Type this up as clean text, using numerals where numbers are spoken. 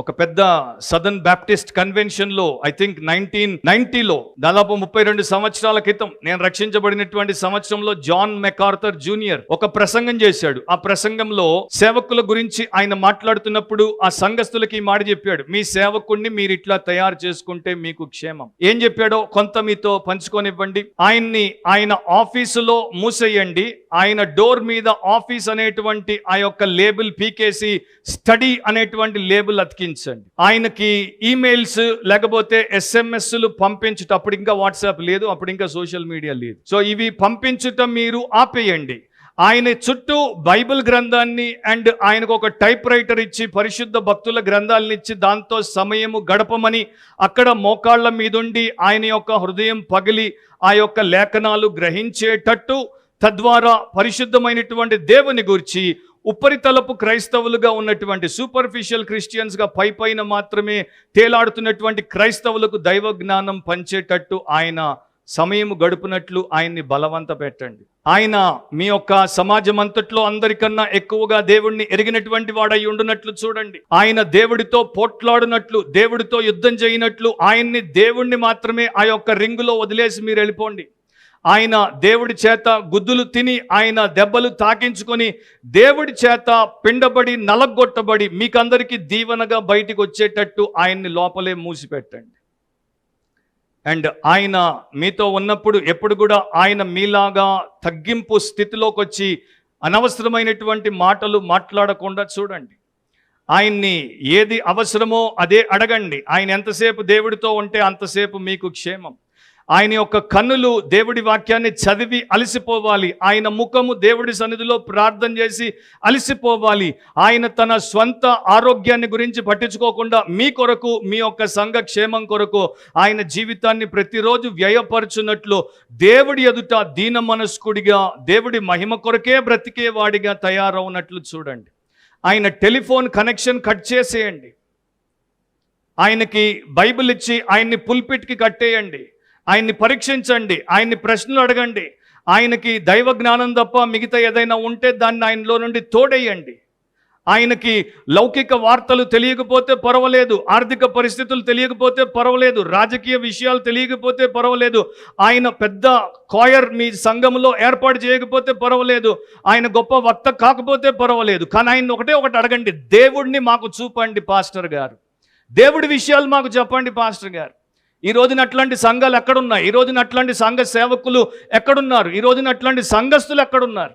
ఒక పెద్ద southern Baptist కన్వెన్షన్లో I think 1990లో దాదాపు 32 సంవత్సరాల క్రితం నేను రక్షించబడినటువంటి సంవత్సరంలో జాన్ మెకార్థర్ జూనియర్ ఒక ప్రసంగం చేశాడు. ఆ ప్రసంగంలో సేవకుల గురించి ఆయన మాట్లాడుతున్నప్పుడు ఆ సంఘస్థులకి ఈ మాట చెప్పాడు, మీ సేవకుడిని మీరు ఇట్లా తయారు చేసుకుంటే మీకు క్షేమం. ఏం చెప్పాడో కొంత మీతో పంచుకొనివ్వండి. ఆయన ఆఫీసులో మూసేయండి, ఆయన డోర్ మీద ఆఫీస్ అనేటువంటి ఆ యొక్క లేబుల్ పీకేసి స్టడీ అనేటువంటి లేబుల్ అతికించండి. ఆయనకి ఈమెయిల్స్ లేకపోతే ఎస్ఎంఎస్లు పంపించుట, అప్పుడు ఇంకా వాట్సాప్ లేదు, అప్పుడు ఇంకా సోషల్ మీడియా లేదు. సో ఇవి పంపించుట మీరు ఆపేయండి. ఆయన చుట్టూ బైబిల్ గ్రంథాన్ని అండ్ ఆయనకు ఒక టైప్ రైటర్ ఇచ్చి పరిశుద్ధ భక్తుల గ్రంథాలను ఇచ్చి దాంతో సమయము గడపమని అక్కడ మోకాళ్ళ మీదుండి ఆయన యొక్క హృదయం పగిలి ఆ యొక్క లేఖనాలు గ్రహించేటట్టు, తద్వారా పరిశుద్ధమైనటువంటి దేవుని గురించి ఉపరితలపు క్రైస్తవులుగా ఉన్నటువంటి సూపర్ఫిషియల్ క్రిస్టియన్స్గా పైపైన మాత్రమే తేలాడుతున్నటువంటి క్రైస్తవులకు దైవ జ్ఞానం పంచేటట్టు ఆయన సమయం గడుపునట్లు ఆయన్ని బలవంత పెట్టండి. ఆయన మీ యొక్క సమాజం అంతట్లో అందరికన్నా ఎక్కువగా దేవుణ్ణి ఎరిగినటువంటి వాడై ఉండునట్లు చూడండి. ఆయన దేవుడితో పోట్లాడినట్లు, దేవుడితో యుద్ధం చేయనట్లు, దేవుణ్ణి మాత్రమే ఆ యొక్క రింగులో వదిలేసి మీరు వెళ్ళిపోండి. ఆయన దేవుడి చేత గుద్దులు తిని, ఆయన దెబ్బలు తాకించుకొని, దేవుడి చేత పిండబడి నలగొట్టబడి మీకందరికీ దీవెనగా బయటికి వచ్చేటట్టు ఆయన్ని లోపలే మూసిపెట్టండి. అండ్ ఆయన మీతో ఉన్నప్పుడు ఎప్పుడు కూడా ఆయన మీలాగా తగ్గింపు స్థితిలోకి వచ్చి అనవసరమైనటువంటి మాటలు మాట్లాడకుండా చూడండి. ఆయన్ని ఏది అవసరమో అదే అడగండి. ఆయన ఎంతసేపు దేవుడితో ఉంటే అంతసేపు మీకు క్షేమం. ఆయన యొక్క కన్నులు దేవుడి వాక్యాన్ని చదివి అలసిపోవాలి. ఆయన ముఖము దేవుడి సన్నిధిలో ప్రార్థన చేసి అలసిపోవాలి. ఆయన తన స్వంత ఆరోగ్యాన్ని గురించి పట్టించుకోకుండా మీ కొరకు, మీ యొక్క సంఘ క్షేమం కొరకు ఆయన జీవితాన్ని ప్రతిరోజు వ్యయపరచున్నట్లు, దేవుడి ఎదుట దీన మనస్కుడిగా, దేవుడి మహిమ కొరకే బ్రతికేవాడిగా తయారవునట్లు చూడండి. ఆయన టెలిఫోన్ కనెక్షన్ కట్ చేసేయండి. ఆయనకి బైబిల్ ఇచ్చి ఆయన్ని పుల్పిట్కి కట్టేయండి. ఆయన్ని పరీక్షించండి, ఆయన్ని ప్రశ్నలు అడగండి. ఆయనకి దైవ జ్ఞానం తప్ప మిగతా ఏదైనా ఉంటే దాన్ని ఆయనలో నుండి తోడేయండి. ఆయనకి లౌకిక వార్తలు తెలియకపోతే పర్వాలేదు, ఆర్థిక పరిస్థితులు తెలియకపోతే పర్వాలేదు, రాజకీయ విషయాలు తెలియకపోతే పర్వాలేదు, ఆయన పెద్ద కాయర్ మీ సంఘంలో ఏర్పాటు చేయకపోతే పర్వాలేదు, ఆయన గొప్ప వక్త కాకపోతే పర్వాలేదు, కానీ ఆయన ఒకటి అడగండి, దేవుడిని మాకు చూపండి పాస్టర్ గారు, దేవుడి విషయాలు మాకు చెప్పండి పాస్టర్ గారు. ఈ రోజున అట్లాంటి సంఘాలు ఎక్కడున్నాయి? ఈ రోజున అట్లాంటి సంఘ సేవకులు ఎక్కడున్నారు? ఈ రోజున అట్లాంటి సంఘస్థులు ఎక్కడున్నారు?